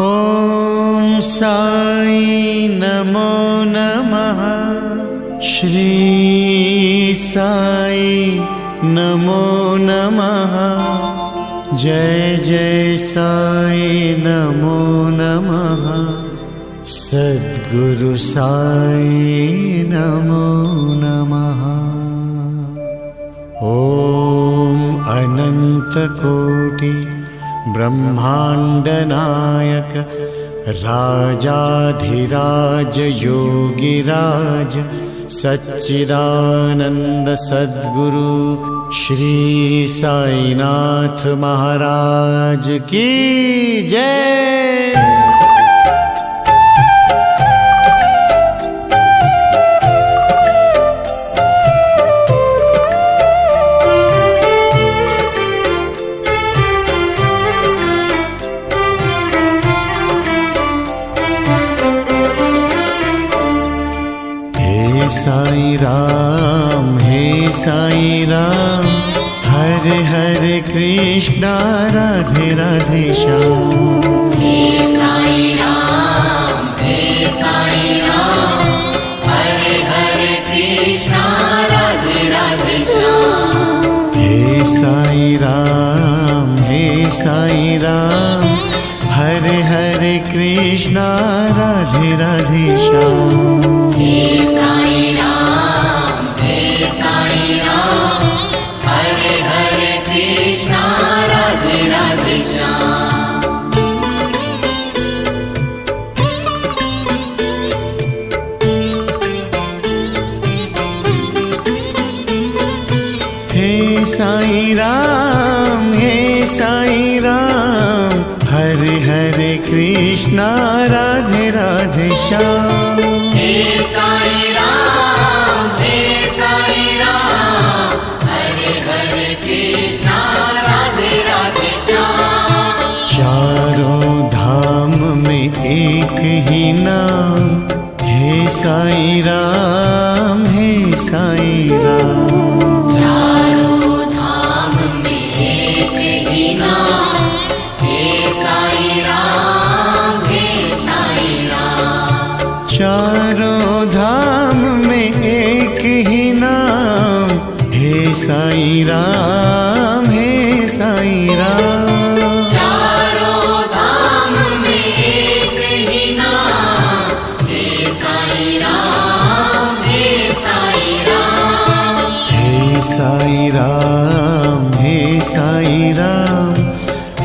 ॐ साई नमो नमः। श्री साई नमो नमः। जय जय साई नमो नमः। सद्गुरु साई नमो नमः। ॐ अनंत कोटि ब्रह्मांड नायक राजाधिराज योगिराज सच्चिदानंद सद्गुरु श्री साईनाथ महाराज की जय। साई राम हे साई राम, हरे हरे कृष्णा राधे राधे श्याम। हे साई राम हरे हरे कृष्णा राधे राधे श्याम। हे साई राम हरे हरे कृष्णा राधे राधे श्याम। हे साई राम हरे हरे कृष्णा राधे राधे श्याम। हे साई राम हरे हरे कृष्णा राधे राधे श्याम। हे साई राम हरे हरे कृष्णा राधे राधे श्याम। चारों धाम में एक ही नाम, हे साई राम हे साई राम। चारों धाम में एक ही नाम, हे साई राम हे साई राम। चारों धाम में एक ही नाम, हे साई राम हे साई राम। चारों धाम में एक ही नाम, हे साई राम हे साई राम। हे साई राम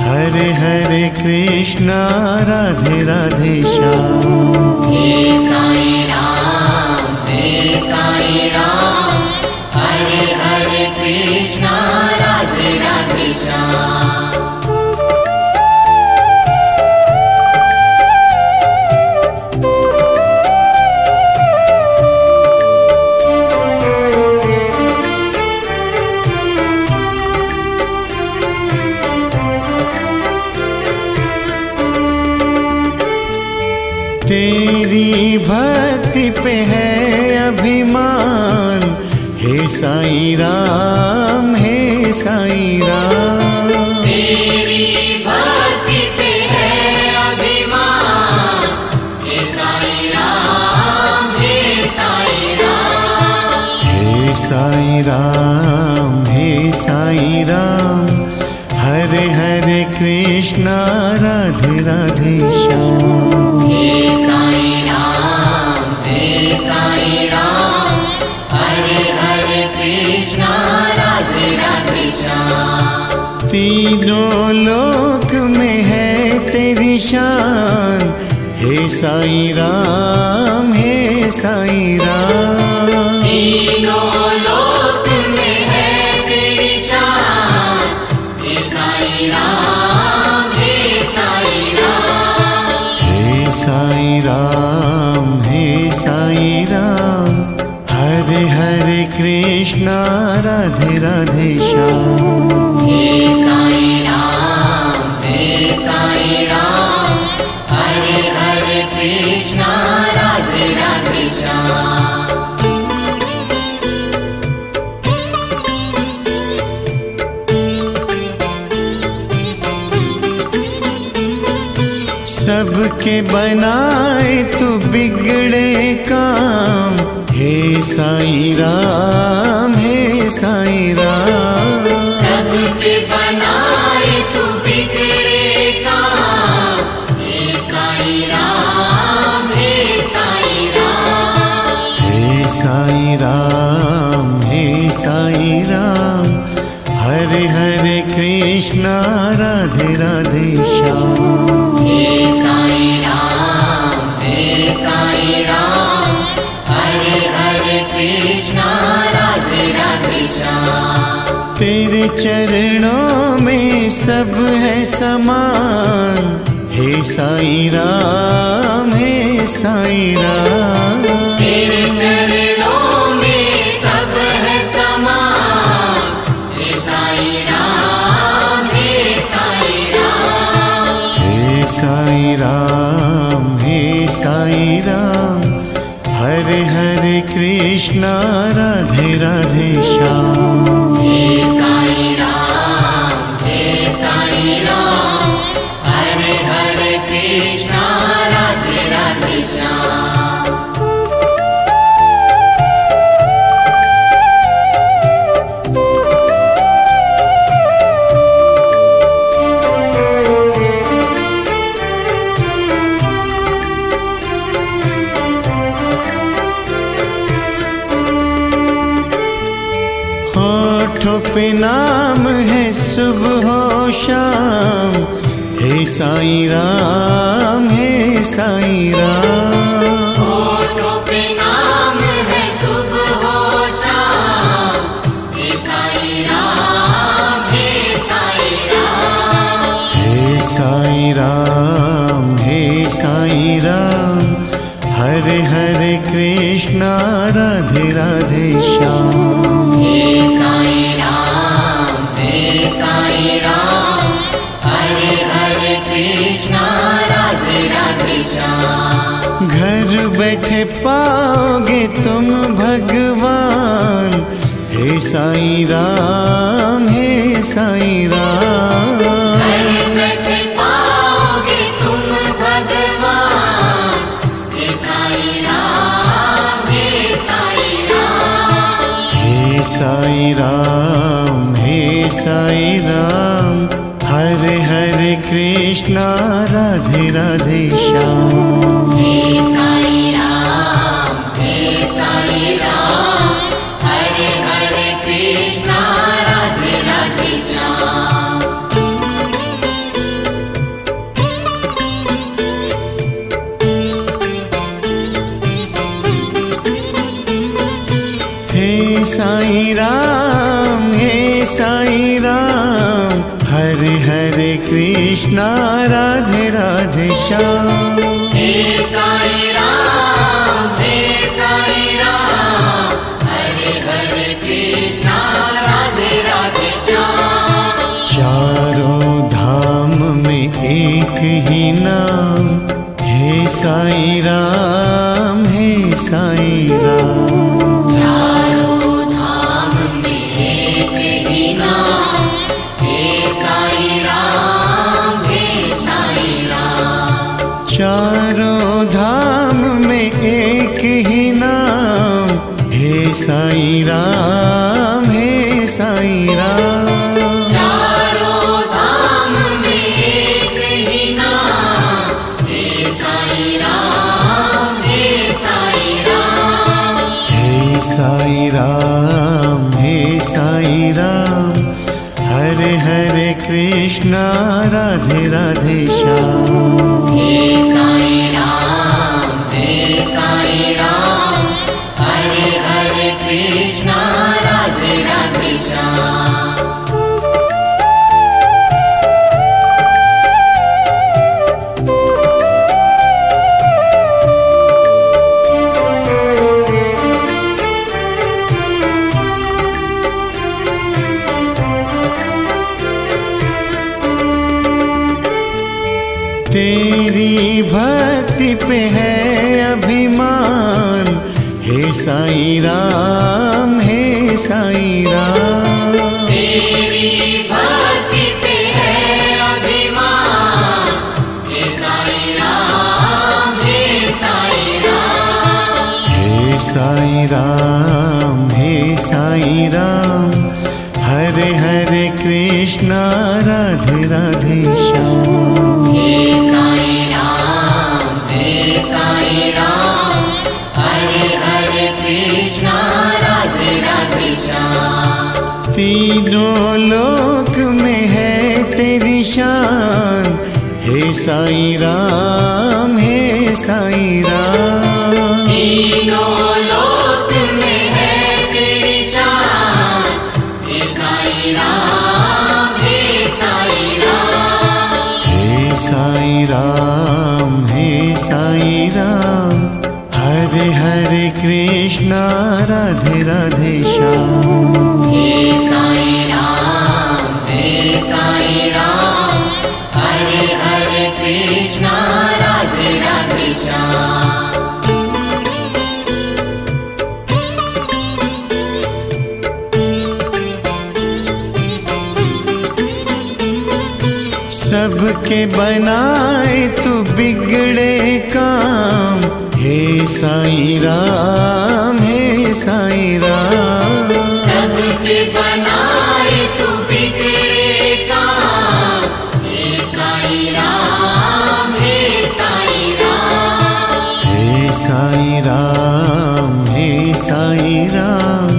हरे हरे कृष्णा राधे राधे श्याम। हे साई राम हरे हरे कृष्णा राधे राधे श्याम। तेरी भक्ति पे है अभिमान, हे साई राम हे साई राम। तेरी भक्ति पे है अभिमान, हे साई राम हे साई राम। हे साई राम हरे हरे कृष्णा राधे राधे श्याम। हे साई राम हरे हरे कृष्णा राधे राधे श्याम। तीनों लोक में है तेरी शान, हे साई राम हे साई राम। तीनों लोक में है तेरी शान, हे साई राम हे साई राम। हे साई राम हरे हरे कृष्णा राधे राधे श्याम। हे साई राम हरे हरे कृष्णा राधे राधे श्याम। सबके बनाए तू बिगड़े काम। हे साईं राम, हे साईं राम। सबके बनाए तू बिगड़े काम। हे साईं राम, हे साईं राम। हे साईं राम, हे साईं राम। हरे हरे कृष्णा राधे राधे श्याम। हे साईं राम, हे साईं राम। हरे हरे कृष्णा राधे राधे श्याम। तेरे चरणों में सब है समान। हे साईं राम, हे साईं राम। तेरे चरणों में सब है समान। हे साईं राम, हे साईं राम। हे साईं राम, हे साईं राम। हरे हरे कृष्णा राधे राधे श्याम। हे साईं राम, हे साईं राम। हरे हरे कृष्णा राधे राधे श्याम। होठों पे नाम है सुबह हो शाम। हे साईं राम, हे साईं राम। होठों पे नाम है सुबह हो शाम। हे साईं राम, हे साईं राम। हे साईं राम, हे साईं राम। हरे हरे कृष्णा राधे राधे श्याम। हे साईं राम, हे साईं राम। हरे हरे कृष्णा राधे राधे श्याम। घर बैठे पाओगे तुम भगवान। हे साईं राम, हे साईं राम। घर बैठे पाओगे तुम भगवान। हे साईं राम, हे साईं राम। हे साईं राम, हे साईं राम। हरे हरे कृष्णा राधे राधे श्याम। हे साईं राम, हे साईं राम। हरे हरे कृष्णा राधे राधे श्याम। हे साईं राम, हे साईं राम। हरे हरे कृष्णा राधे राधे श्याम। हे साईं राम, हे साईं राम। हरे हरे कृष्णा राधे राधे श्याम। चारों धाम में एक ही नाम। हे साईं राम, हे साईं राम। चारों धाम में एक ही नाम। हे साईं राम, हे साईं राम। चारों धाम में एक ही नाम। हे साईं राम, हे साईं राम। चारों धाम में एक ही नाम। हे साईं राम, हे साईं राम। हे साईं राम, हे साईं राम। हरे हरे कृष्णा राधे राधे श्याम। हे साईं राम, हे साईं राम। हरे हरे कृष्णा राधे राधे श्याम। तेरी भक्ति पे है अभिमान। हे साईं राम, हे साईं राम। तेरी भक्ति पे है अभिमान। हे साईं राम हरे हरे कृष्णा राधे राधे श्याम। हे साई राम हरे हरे कृष्णा राधे राधे श्याम। तीनों लोक में है तेरी शान, हे साई राम तीनों लोक में है तेरी शान, हे साई राम हे साई राम हरे हरे कृष्णा राधे राधे श्याम। हे साई राम हरे हरे कृष्णा राधे राधे श्याम। सबके बनाए तू बिगड़े काम, हे साई राम सबके बनाए तू बिगड़े काम, हे साई राम हे साई राम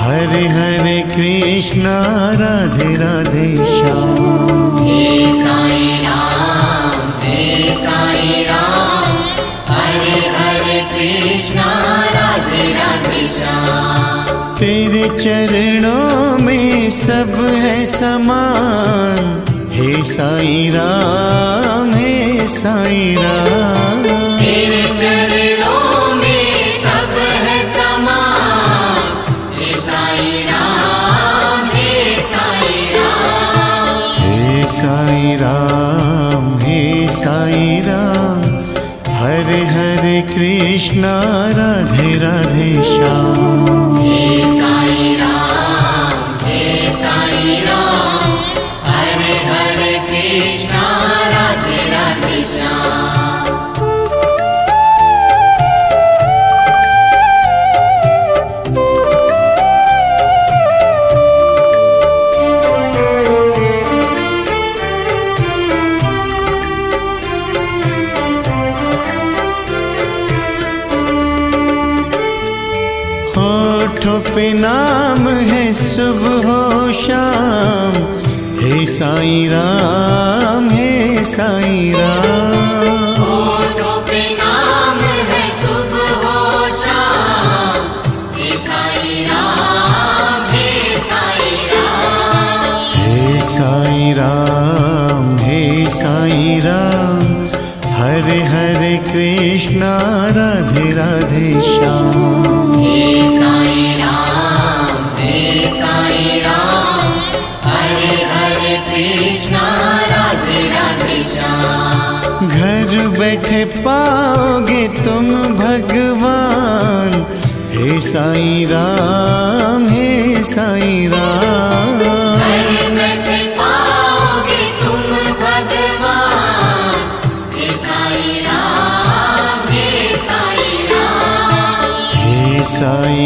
हरे हरे कृष्णा राधे राधे श्याम। हे साई राम हरे हरे कृष्णा राधे राधे श्याम। तेरे चरणों में सब है समान, हे साई राम तेरे चरणों में सब है समान, हे साई राम हे साई राम हरे हरे कृष्णा राधे राधे श्याम। हे साई राम हरे हरे कृष्णा राधे राधे श्याम। होठों पे नाम है सुबह शाम, हे साई राम होठों पे नाम है सुबह शाम, हे साई राम हे साई राम हरे हरे कृष्णा राधे राधे श्याम। हे साई राम हरे हरे कृष्णा राधे राधे श्याम। घर बैठे पाओगे तुम भगवान, हे साई राम घर बैठे पाओगे तुम भगवान, हे साई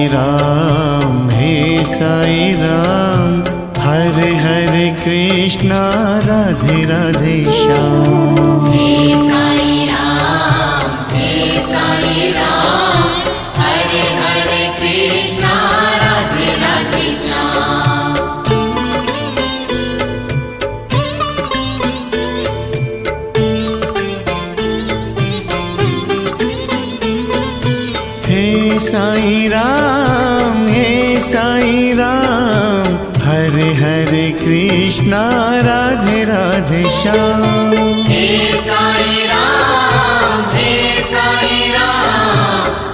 राम हे साई राम हरे हरे कृष्णा राधे राधे श्याम। हे साई राम हरे हरे कृष्णा राधे राधे श्याम। हे साई राम हरे हरे कृष्णा राधे राधे श्याम। हे साई राम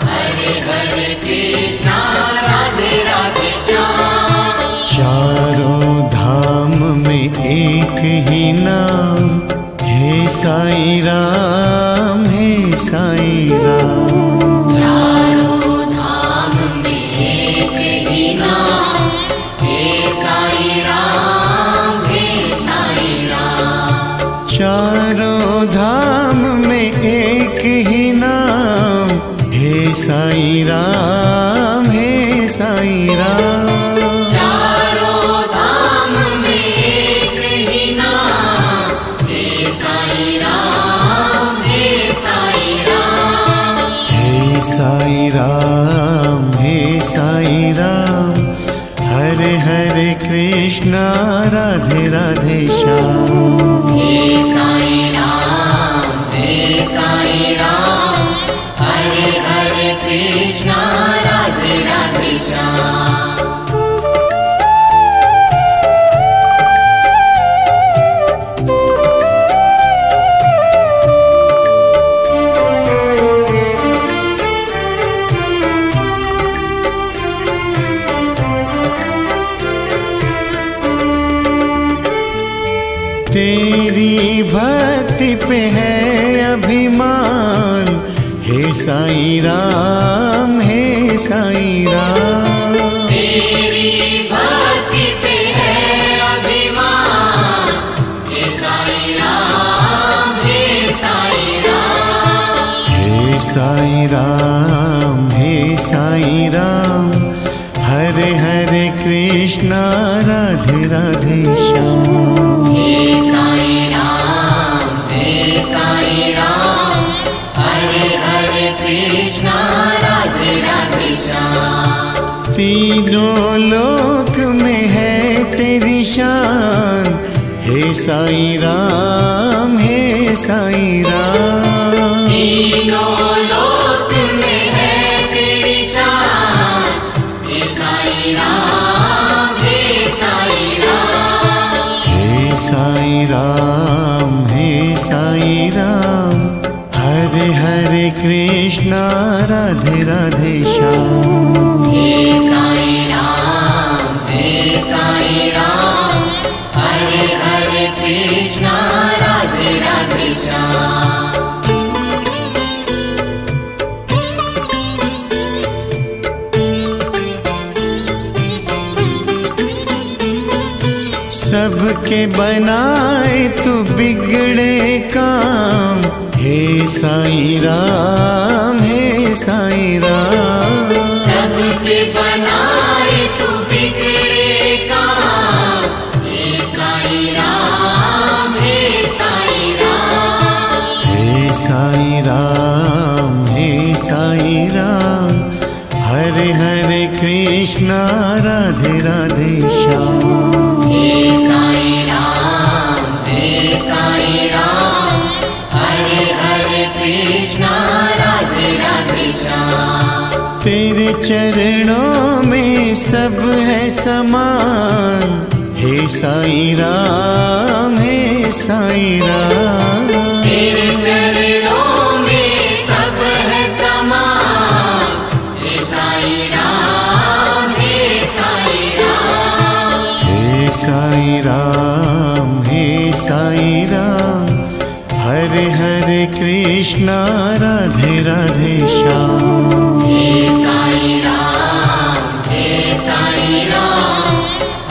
हरे हरे कृष्णा राधे राधे श्याम। चारों धाम में एक ही नाम, हे साई राम चारों धाम में एक ही नाम, हे साई राम चारों धाम में एक ही नाम, हे साई राम श्याम। हे साईं राम, हे साईं राम, हरे हरे कृष्णा राधे राधे श्याम। तेरी भक्ति पे है अभिमान, हे साईं राम, हे साईं राम। तेरी भक्ति पे है अभिमान, हे साईं राम, हे साईं राम। हे साईं राम, हे साईं राम, हरे हरे कृष्णा राधे राधे श्याम। हे साईं राम, हे साईं राम, हरे हरे कृष्णा राधे राधे श्याम। तीनों लोक में है तेरी शान, हे साईं राम, हे साईं राम। तीनों लोक में है तेरी शान, हे साईं राम, हे साईं राम। हे साईं राम, हे साईं राम, हरे हरे कृष्णा राधे राधे श्याम। हे साईं राम, हे साईं राम, हरे हरे कृष्णा राधे राधे श्याम। सबके बनाए तू बिगड़े काम, हे साईं राम, हे साईं राम। सबके बनाए तू बिगड़े काम, हे साईं राम, हे साईं राम। हे साईं राम, हे साईं राम, हरे हरे कृष्णा राधे राधे श्याम। हे साईं राम, हे साईं राम, हरे हरे कृष्णा राधे राधे श्याम। तेरे चरणों में सब है समान, हे साईं राम, हे साईं राम। तेरे चरणों में सब है समान, हे साईं राम, हे साईं राम। हे साईं राम, हे साईं राम, हरे हरे कृष्णा राधे राधे श्याम। हे साईं राम, हे साईं राम,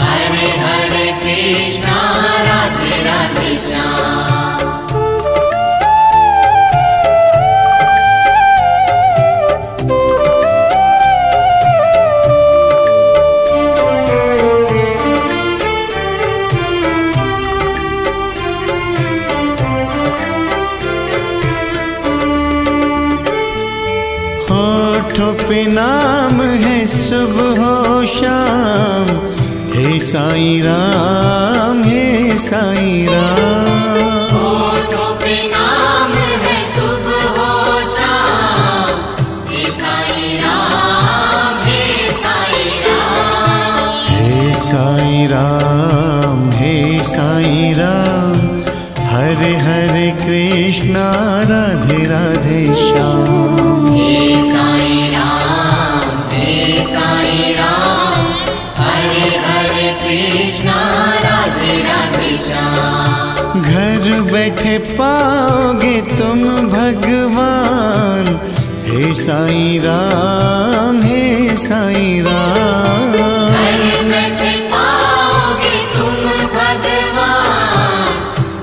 हरे हरे कृष्णा राधे राधे श्याम। होठों पे नाम है सुबह हो शाम, हे साईं राम, हे साईं राम। होठों पे नाम है सुबह हो शाम, हे साईं राम, हे साईं राम। हे साईं राम, हे साईं राम, हरे हरे कृष्णा राधे राधे श्याम। हे साईं राम, हे साईं राम, हरे हरे कृष्णा राधे राधे श्याम। घर बैठे पाओगे तुम भगवान, हे साईं राम, हे साईं राम। घर बैठे पाओगे तुम भगवान,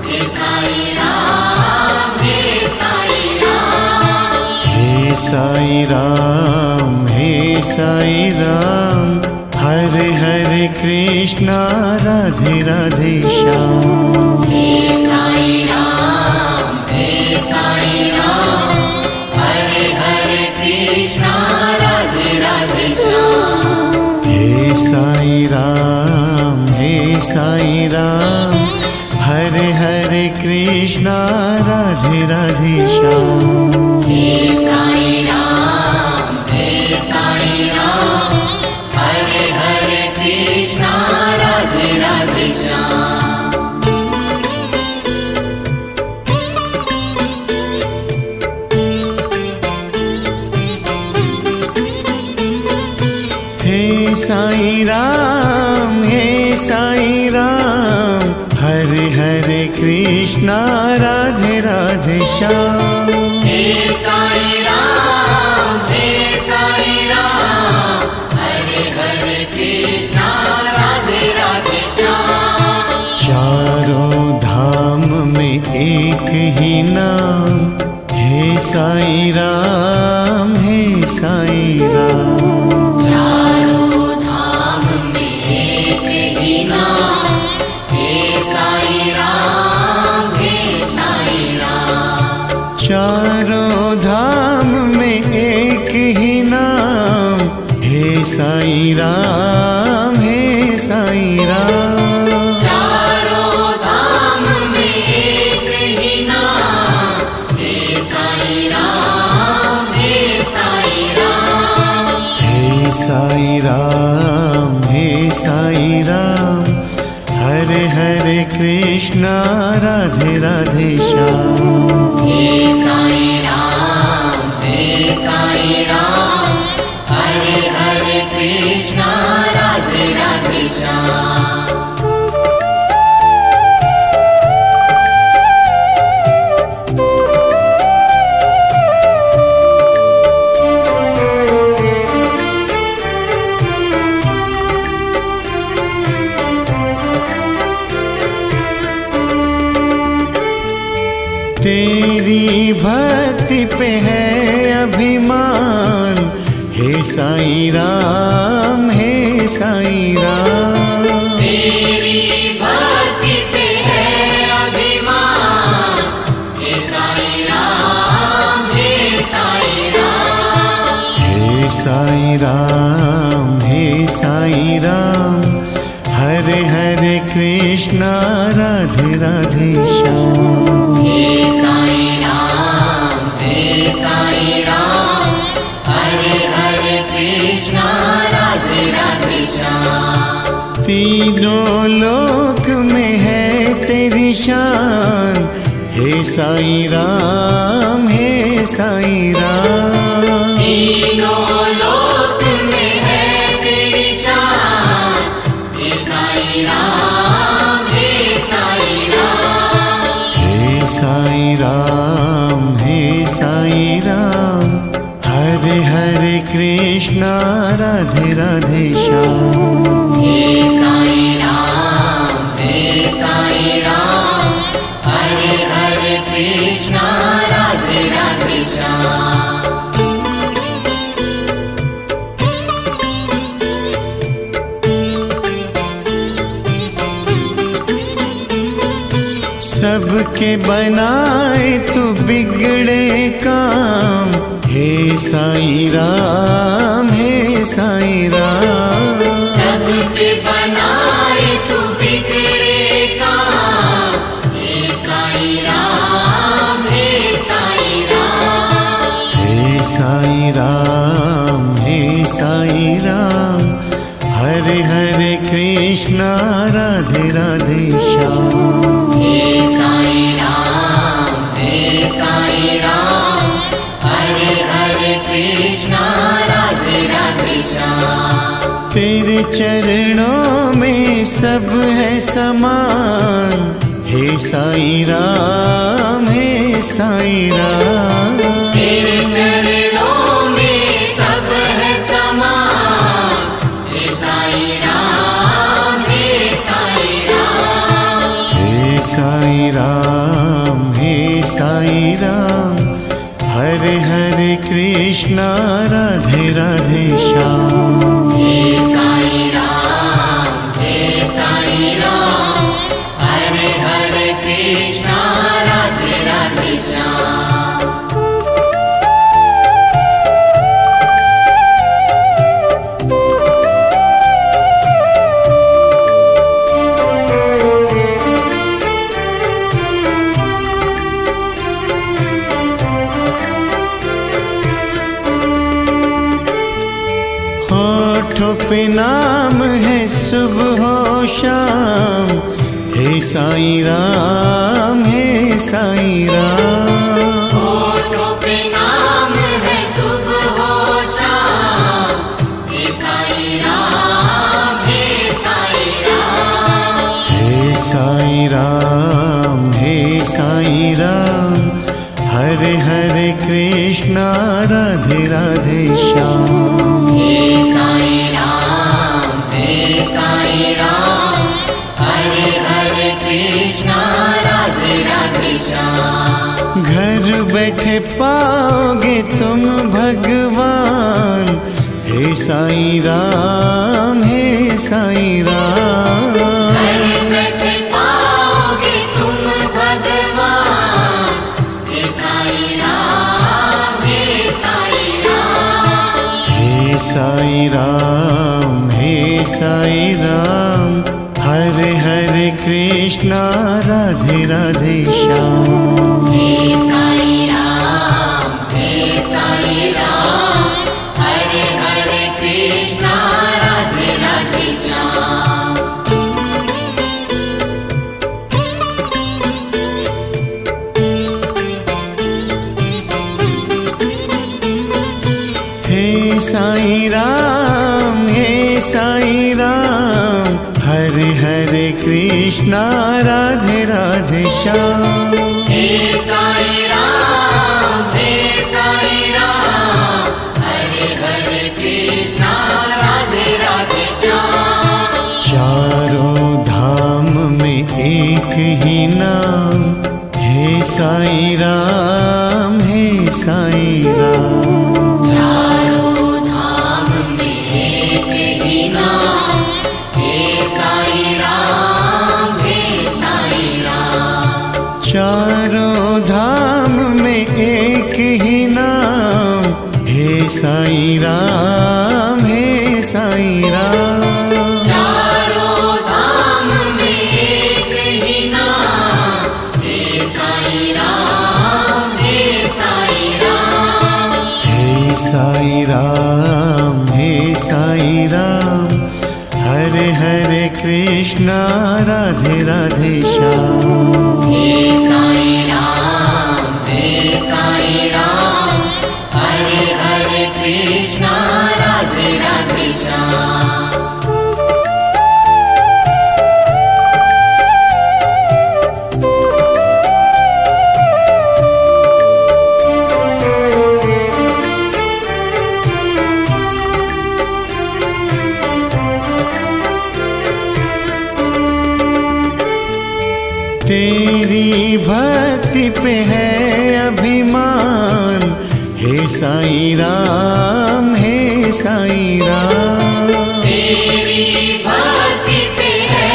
हे साईं राम, हे साईं राम। हे साईं राम, हे साईं राम, हरे हरे कृष्णा राधे राधे श्याम। हे साईं राम, हे साईं राम, हरे हरे कृष्णा राधे राधे श्याम। हे साईं राम, हे साईं राम, कृष्णा राधे राधे श्याम। हे साई राम, हे साई राम, हरे हरे कृष्णा राधे राधे श्याम। हे साई राम, हे साई राम, हरे हरे कृष्णा राधे राधे श्याम। हे साई राम, हे साई राम, हरे हरे कृष्णा राधे राधे श्याम। चारों धाम में एक ही नाम, हे साई राम, हे साई राम। चारों धाम में एक ही नाम, हे साई राम, हे साई राम। चारों धाम में एक ही नाम, हे साई राम, हे साई राम। चारों धाम में एक ही नाम, हे साई राम, हे साई राम। हे साई राम, हे साई राम, हरे हरे कृष्णा राधे राधे श्याम। हे साई राम, हे साई राम, हरे हरे कृष्णा राधे राधे श्याम। तेरी भक्ति पे है अभिमान, हे साई राम, हे साई राम। तेरी भक्ति पे है अभिमान, हे साई राम, हे साई राम। हे साई राम, हे साई राम, हरे हरे कृष्णा राधे राधे श्याम। हे साई राम, हे साई राम, हरे हरे कृष्णा राधे राधे श्याम। तीनों लोक में है तेरी शान, हे साई राम, हे साई राम। तीनों लोक में है तेरी शान, हे साई राम, हे साई राम। हे साई राम, हे साई राम, हरे हरे कृष्णा राधे राधे श्याम। हे साई राम, हे साई राम, हरे हरे कृष्णा राधे राधे श्याम। सबके बनाए तू बिगड़े काम, हे साई राम, हे साई राम। सबके बनाए तू बिगड़े काम, हे साई राम, हे साई राम। हे साई राम, हे साई राम, हरे हरे कृष्णा राधे राधे श्याम। हे साई राम, हे साई राम, हरे हरे कृष्णा राधे राधे श्याम। तेरे चरणों में सब है समान, हे साई राम, हे साई राम। तेरे चरणों में सब है समान, हे साई राम, हे साई राम। हे साई राम, हे साई राम, हरे हरे कृष्णा राधे राधे श्याम। हे साई राम, हे साई राम, हरे हरे कृष्णा राधे राधे श्याम। पे नाम है सुबह हो शाम, हे साईं राम, हे साईं राम। होठों पे नाम है सुबह हो शाम, हे साईं राम, हे साईं राम। हे साईं राम, हे साईं राम, हरे हरे कृष्णा राधे राधे श्याम। हे साईं राम, हे साईं राम, हरे हरे कृष्णा राधे राधे श्याम। घर बैठे पाओगे तुम भगवान, हे साईं राम, हे साईं राम। घर बैठे पाओगे तुम भगवान, हे साईं राम, हे साईं राम। हे साईं राम, हे साईं राम, हरे हरे कृष्णा राधे राधे श्याम। हे साईं राम, हे साईं राम, हरे हरे कृष्णा राधे राधे श्याम। हे साईं राम, हे साईं राम, हरे हरे कृष्णा राधे राधे श्याम। हे साईं राम, हे साईं राम, हरे हरे कृष्णा राधे राधे श्याम। चारों धाम में एक ही नाम, हे साईं राम, हे साईं राम। चारों धाम में एक ही नाम, हे साईं राम, हे साईं राम। चारों धाम में एक ही नाम, हे साईं राम, हे साईं राम। चारों धाम में एक ही नाम, हे साईं राम, हे साईं राम। हे साईं राम, हे साईं राम, हरे हरे कृष्णा राधे राधे श्याम। हे साईं राम, हे साईं राम, हरे हरे कृष्णा राधे राधे श्याम। तेरी भक्ति पे है अभिमान, हे साईं राम, हे साईं राम। तेरी भक्ति पे है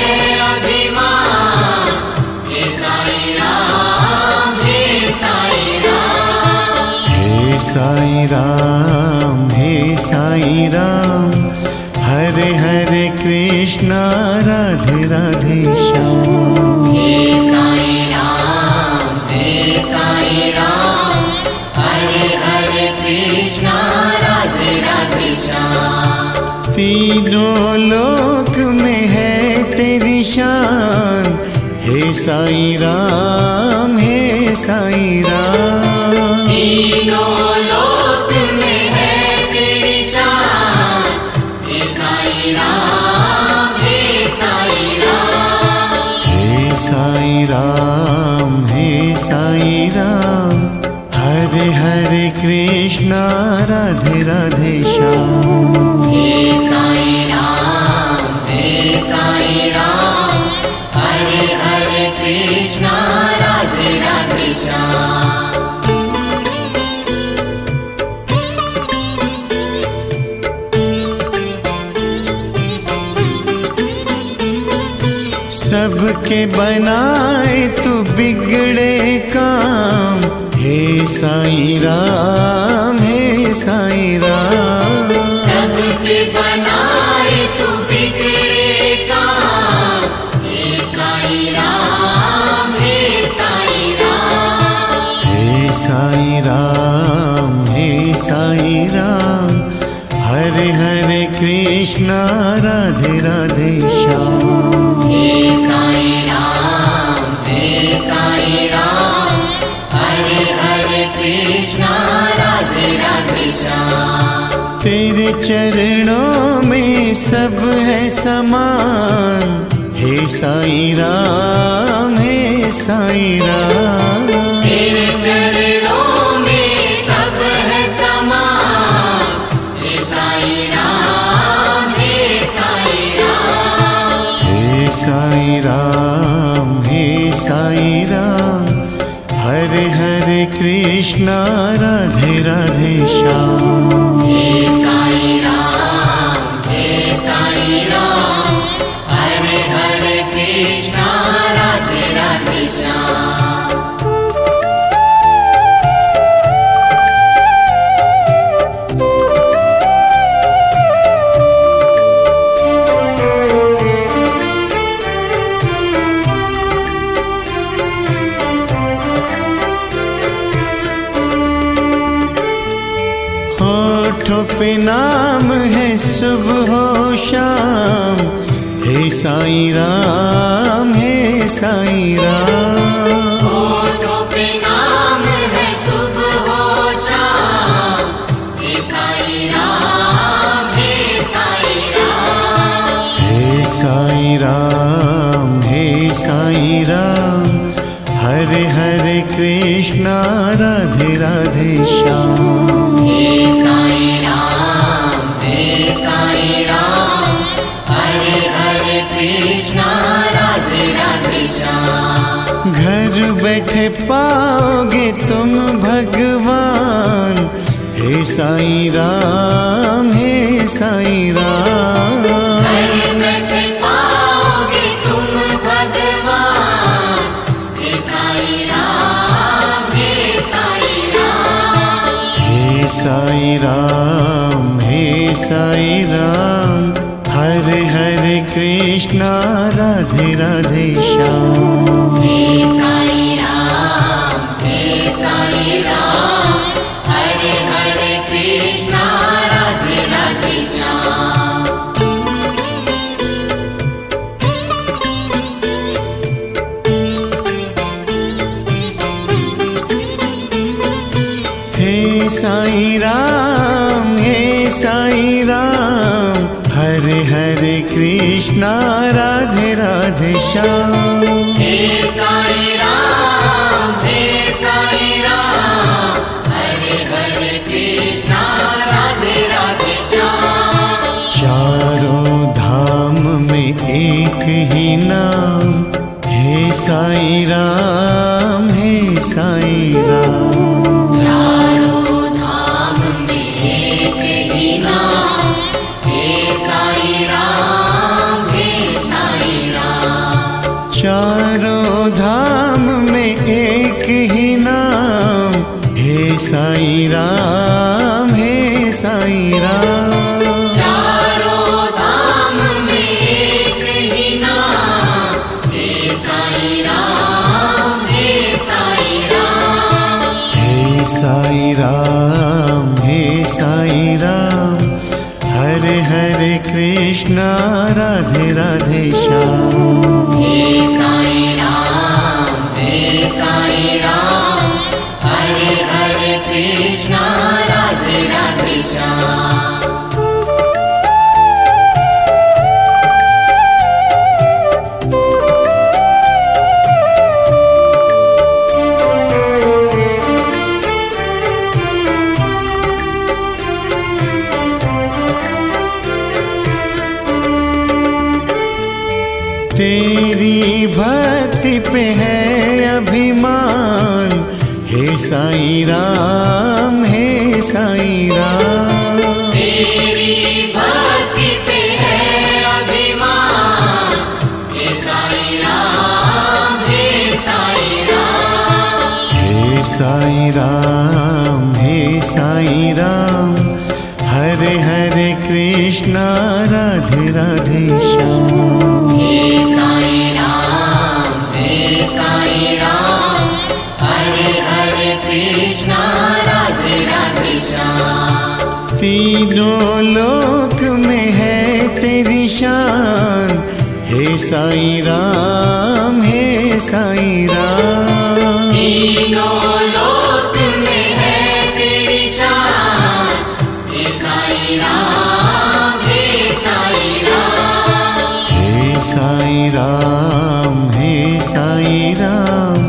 अभिमान, हे साईं राम, हे साईं राम। हे साईं राम, हे साईं राम, हरे हरे कृष्णा राधे राधे श्याम। हे साईं राम, हे साईं राम, हरे हरे कृष्णा राधे राधे श्याम। तीनों लोक में है तेरी शान, हे साईं राम, हे साईं राम। तीनों लोक में है तेरी शान, हे साईं राम, हे साईं राम। हे साईं राम, हे साईं राम, हरे हरे कृष्णा राधे राधे श्याम। हे साईं राम, हे साईं राम, हरे हरे कृष्णा राधे राधे श्याम। सबके बनाए तू बिगड़े काम, हे साईं राम, हे साईं राम। सबके बनाए तू बिगड़े काम, हे साईं राम, हे साईं राम। हे साईं राम, हे साईं राम, हरे हरे कृष्ण कृष्णा राधे राधे श्याम। हे साईं राम, हरे हरे कृष्णा राधे राधे श्याम। तेरे चरणों में सब है समान, हे साईं राम, हे साईं राम। तेरे चरणों में सब है समान, हे साईं राम, हे साईं राम। हे साईं राम, हे साईं राम, हरे हरे कृष्णा राधे राधे श्याम। हे साईं राम, हरे हरे कृष्णा राधे राधे श्याम। होठों पे नाम है सुबह हो शाम, हे साईं राम, हे साईं राम। होठों पे नाम है सुबह हो शाम, हे साईं राम, हे साईं राम। हे साईं राम, हे साईं राम, हरे हरे कृष्णा राधे राधे श्याम। हे साईं राम, हरे हरे कृष्णा राधे राधे श्याम। घर बैठे पाओगे तुम भगवान, हे साईं राम, हे साईं राम। घर बैठे पाओगे तुम भगवान, हे साईं राम, हे साईं राम। हे साईं राम, हे साईं राम, हरे हरे कृष्णा राधे राधे श्याम। हे साईं राम, हरे हरे कृष्णा राधे राधे श्याम। हे साईं राम, हे साईं राम, हरे हरे कृष्णा राधे राधे श्याम। हे साईं राम, हरे हरे कृष्णा राधे राधे श्याम। चारों धाम में एक ही नाम, हे साईं राम, हे साईं राम। चारों धाम में एक ही नाम, हे साईं राम, हे साईं राम। चारों धाम में एक ही नाम, हे साईं राम, हे साईं राम। चारों धाम में एक ही नाम, हे साईं राम, हे साईं राम। हे साईं राम, हे साईं राम, हरे हरे कृष्णा राधे राधे श्याम। हे साईं राम, हरे हरे कृष्णा राधे राधे श्याम। तेरी भक्ति पे है अभिमान, हे साईं राम, हे साईं राम। तेरी भक्ति पे है अभिमान, हे साईं राम, हे साईं राम। हे साईं राम, हे साईं राम, हरे हरे कृष्णा राधे राधे श्याम। हे साईं राम, हरे हरे कृष्णा राधे राधे श्याम। तीनों लोक में है तेरी शान, हे साईं राम, हे साईं राम। तीनों लोक में है तेरी शान, हे साईं राम, हे साईं राम। हे साईं राम, हे साईं राम,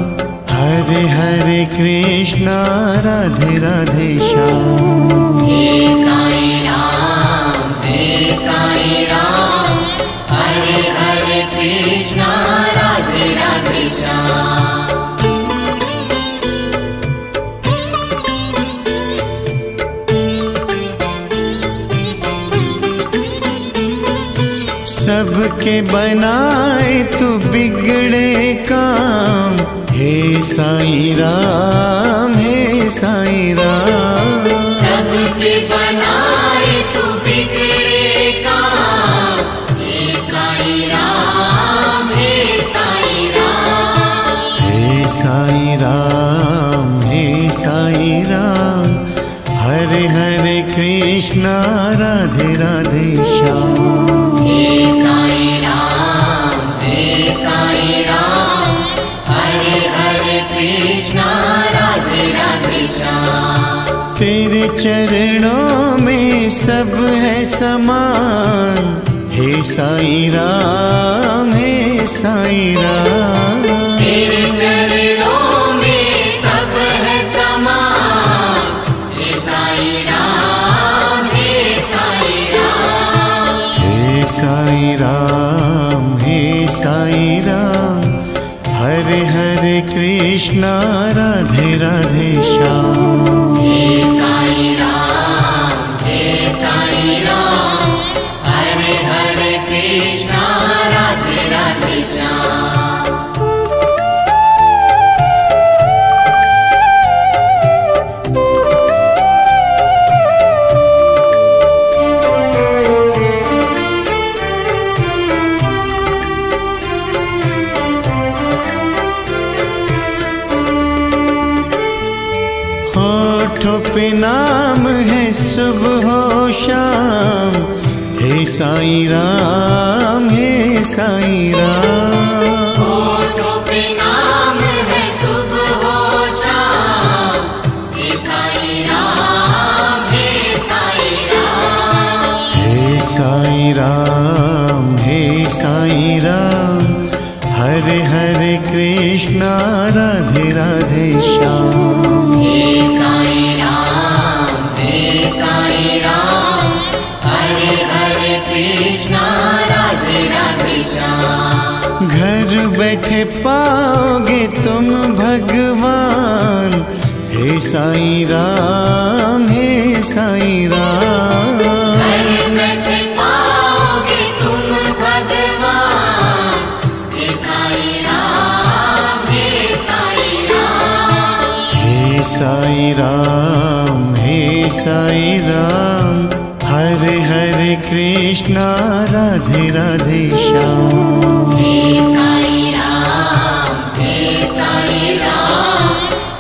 हरे हरे कृष्णा राधे राधे श्याम। हे साईं राम, हे साईं राम, हरे हरे कृष्णा राधे राधे श्याम। सबके बनाए तू बिगड़े काम, हे साईं राम, हे साईं राम। सबके बनाए तू बिगड़े काम, हे साईं राम, हे साईं राम। हे साईं राम, हे साईं राम, हरे हरे कृष्णा राधे राधे श्याम। हे साईं राम, हे साईं राम, हरे हरे कृष्णा राधे राधे श्याम। तेरे चरणों में सब है समान, हे साईं राम, हे साईं राम। तेरे चरणों में सब है समान, हे साईं राम, हे साईं राम। हे साईं राम, हे साईं राम, हरे हरे कृष्णा राधे राधे श्याम। हे साईं राम, हे साईं राम, हरे हरे कृष्णा राधे राधे श्याम। होठों पे नाम है सुबह हो शाम, हे साईं राम, हे साईं राम। होठों पे नाम है सुबह हो शाम, हे साईं राम, हे साईं राम। हे साईं राम, हे साईं राम, हरे हरे कृष्णा राधे राधे श्याम। हे साईं राम, हे साईं राम, हरे हरे कृष्णा राधे राधे श्याम। घर बैठे पाओगे तुम भगवान, हे साईं राम, हे साईं राम। घर बैठे पाओगे तुम भगवान, हे साईं राम, हे साईं राम। हे साईं राम, हे साईं राम, हरे हरे कृष्णा राधे राधे श्याम। हे साईं राम, हे साईं राम,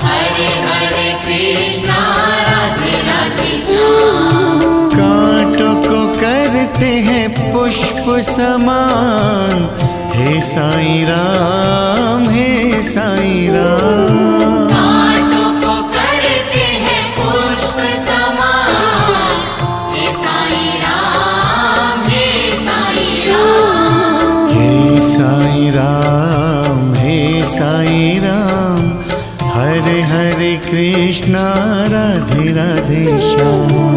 हरे हरे कृष्णा राधे राधे श्याम। कांटों को करते हैं पुष्प समान, हे साईं राम, हे साईं राम। कांटों को करते हैं पुष्प समान, हे साईं राम, हे साईं राम। हे साईं राम, हे साईं राम, हरे हरे कृष्णा राधे राधे श्याम।